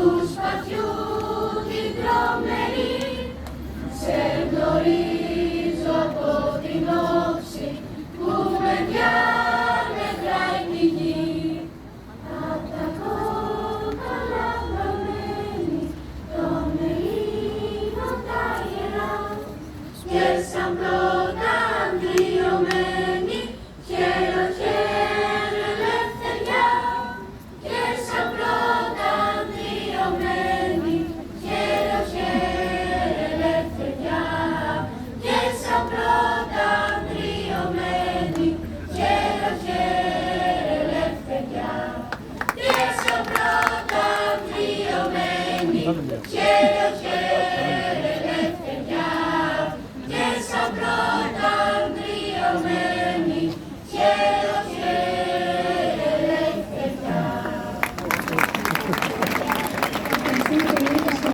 του σπαθιού την τρομερή, σε γνωρίζω από την όψη που με διάμετράει τη γη. Απ' τα κόκαλα βαμμένη των Ελλήνων τα γερά, και σαν πρώτα αντριωμένη χέρο χέρο ελευθεριά, και σαν πρώτα αντριωμένη χέρο χέρο ελευθεριά, και σαν πρώτα αντριωμένη χέρο χέρο ελευθεριά, και σαν πρώτα αντριωμένη χέρο